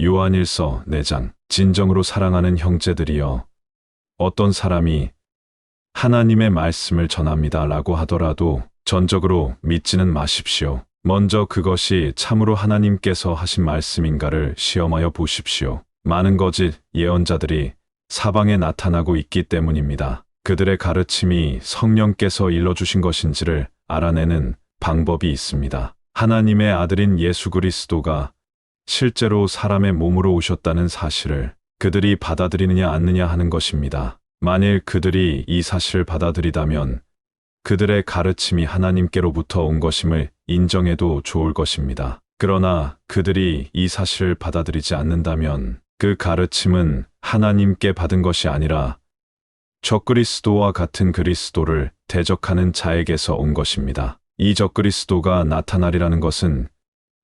요한일서 4장. 진정으로 사랑하는 형제들이여, 어떤 사람이 하나님의 말씀을 전합니다 라고 하더라도 전적으로 믿지는 마십시오. 먼저 그것이 참으로 하나님께서 하신 말씀인가를 시험하여 보십시오. 많은 거짓 예언자들이 사방에 나타나고 있기 때문입니다. 그들의 가르침이 성령께서 일러주신 것인지를 알아내는 방법이 있습니다. 하나님의 아들인 예수 그리스도가 실제로 사람의 몸으로 오셨다는 사실을 그들이 받아들이느냐 않느냐 하는 것입니다. 만일 그들이 이 사실을 받아들이다면 그들의 가르침이 하나님께로부터 온 것임을 인정해도 좋을 것입니다. 그러나 그들이 이 사실을 받아들이지 않는다면 그 가르침은 하나님께 받은 것이 아니라 적그리스도와 같은 그리스도를 대적하는 자에게서 온 것입니다. 이 적그리스도가 나타나리라는 것은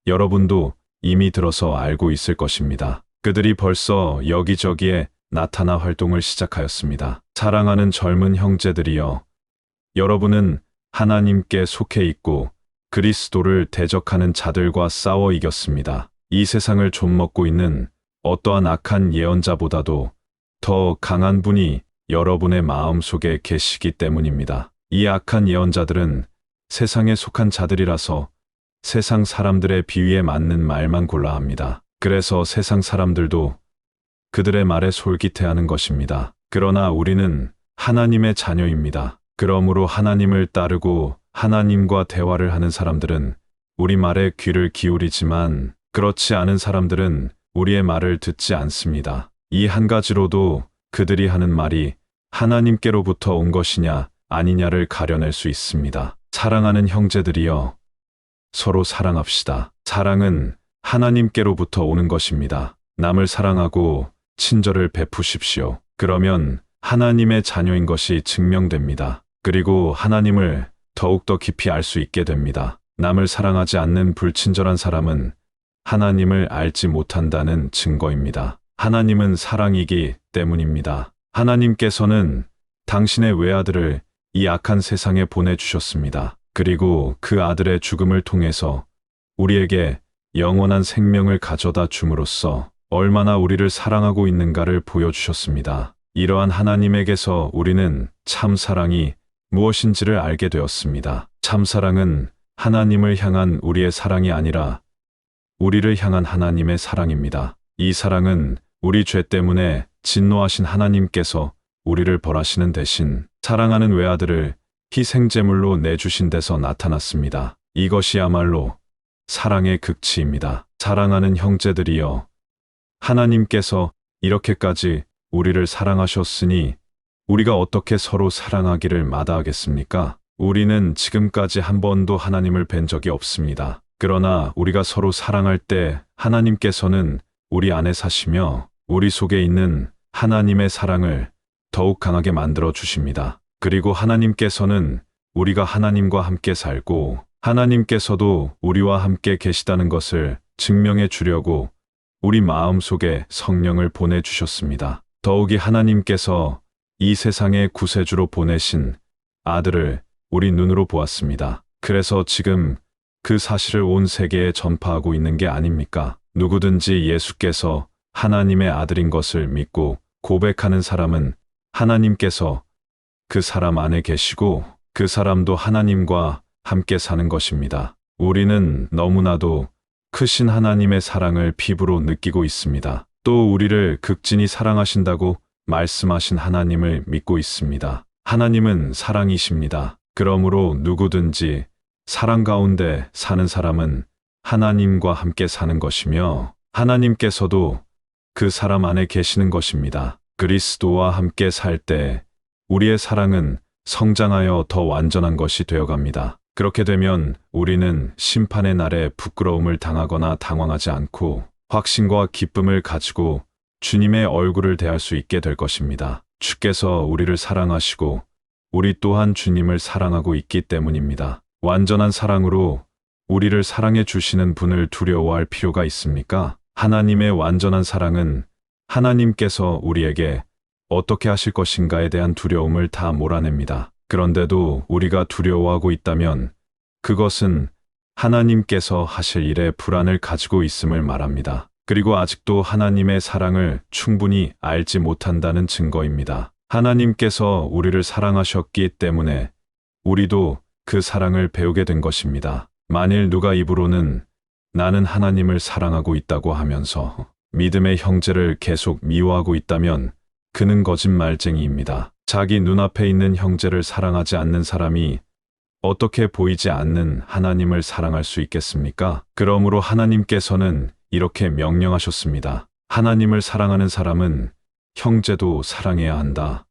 여러분도 이미 들어서 알고 있을 것입니다. 그들이 벌써 여기저기에 나타나 활동을 시작하였습니다. 사랑하는 젊은 형제들이여, 여러분은 하나님께 속해 있고 그리스도를 대적하는 자들과 싸워 이겼습니다. 이 세상을 좀먹고 있는 어떠한 악한 예언자보다도 더 강한 분이 여러분의 마음 속에 계시기 때문입니다. 이 악한 예언자들은 세상에 속한 자들이라서 세상 사람들의 비위에 맞는 말만 골라 합니다. 그래서 세상 사람들도 그들의 말에 솔깃해하는 것입니다. 그러나 우리는 하나님의 자녀입니다. 그러므로 하나님을 따르고 하나님과 대화를 하는 사람들은 우리 말에 귀를 기울이지만 그렇지 않은 사람들은 우리의 말을 듣지 않습니다. 이 한 가지로도 그들이 하는 말이 하나님께로부터 온 것이냐 아니냐를 가려낼 수 있습니다. 사랑하는 형제들이여, 서로 사랑합시다. 사랑은 하나님께로부터 오는 것입니다. 남을 사랑하고 친절을 베푸십시오. 그러면 하나님의 자녀인 것이 증명됩니다. 그리고 하나님을 더욱더 깊이 알 수 있게 됩니다. 남을 사랑하지 않는 불친절한 사람은 하나님을 알지 못한다는 증거입니다. 하나님은 사랑이기 때문입니다. 하나님께서는 당신의 외아들을 이 악한 세상에 보내주셨습니다. 그리고 그 아들의 죽음을 통해서 우리에게 영원한 생명을 가져다 줌으로써 얼마나 우리를 사랑하고 있는가를 보여주셨습니다. 이러한 하나님에게서 우리는 참 사랑이 무엇인지를 알게 되었습니다. 참 사랑은 하나님을 향한 우리의 사랑이 아니라 우리를 향한 하나님의 사랑입니다. 이 사랑은 우리 죄 때문에 진노하신 하나님께서 우리를 벌하시는 대신 사랑하는 외아들을 희생제물로 내주신 데서 나타났습니다. 이것이야말로 사랑의 극치입니다. 사랑하는 형제들이여, 하나님께서 이렇게까지 우리를 사랑하셨으니 우리가 어떻게 서로 사랑하기를 마다하겠습니까? 우리는 지금까지 한 번도 하나님을 뵌 적이 없습니다. 그러나 우리가 서로 사랑할 때 하나님께서는 우리 안에 사시며 우리 속에 있는 하나님의 사랑을 더욱 강하게 만들어 주십니다. 그리고 하나님께서는 우리가 하나님과 함께 살고 하나님께서도 우리와 함께 계시다는 것을 증명해 주려고 우리 마음 속에 성령을 보내주셨습니다. 더욱이 하나님께서 이 세상의 구세주로 보내신 아들을 우리 눈으로 보았습니다. 그래서 지금 그 사실을 온 세계에 전파하고 있는 게 아닙니까? 누구든지 예수께서 하나님의 아들인 것을 믿고 고백하는 사람은 하나님께서 그 사람 안에 계시고 그 사람도 하나님과 함께 사는 것입니다. 우리는 너무나도 크신 하나님의 사랑을 피부로 느끼고 있습니다. 또 우리를 극진히 사랑하신다고 말씀하신 하나님을 믿고 있습니다. 하나님은 사랑이십니다. 그러므로 누구든지 사랑 가운데 사는 사람은 하나님과 함께 사는 것이며 하나님께서도 그 사람 안에 계시는 것입니다. 그리스도와 함께 살 때 우리의 사랑은 성장하여 더 완전한 것이 되어갑니다. 그렇게 되면 우리는 심판의 날에 부끄러움을 당하거나 당황하지 않고 확신과 기쁨을 가지고 주님의 얼굴을 대할 수 있게 될 것입니다. 주께서 우리를 사랑하시고 우리 또한 주님을 사랑하고 있기 때문입니다. 완전한 사랑으로 우리를 사랑해 주시는 분을 두려워할 필요가 있습니까? 하나님의 완전한 사랑은 하나님께서 우리에게 어떻게 하실 것인가에 대한 두려움을 다 몰아냅니다. 그런데도 우리가 두려워하고 있다면 그것은 하나님께서 하실 일에 불안을 가지고 있음을 말합니다. 그리고 아직도 하나님의 사랑을 충분히 알지 못한다는 증거입니다. 하나님께서 우리를 사랑하셨기 때문에 우리도 그 사랑을 배우게 된 것입니다. 만일 누가 입으로는 나는 하나님을 사랑하고 있다고 하면서 믿음의 형제를 계속 미워하고 있다면 그는 거짓말쟁이입니다. 자기 눈앞에 있는 형제를 사랑하지 않는 사람이 어떻게 보이지 않는 하나님을 사랑할 수 있겠습니까? 그러므로 하나님께서는 이렇게 명령하셨습니다. 하나님을 사랑하는 사람은 형제도 사랑해야 한다.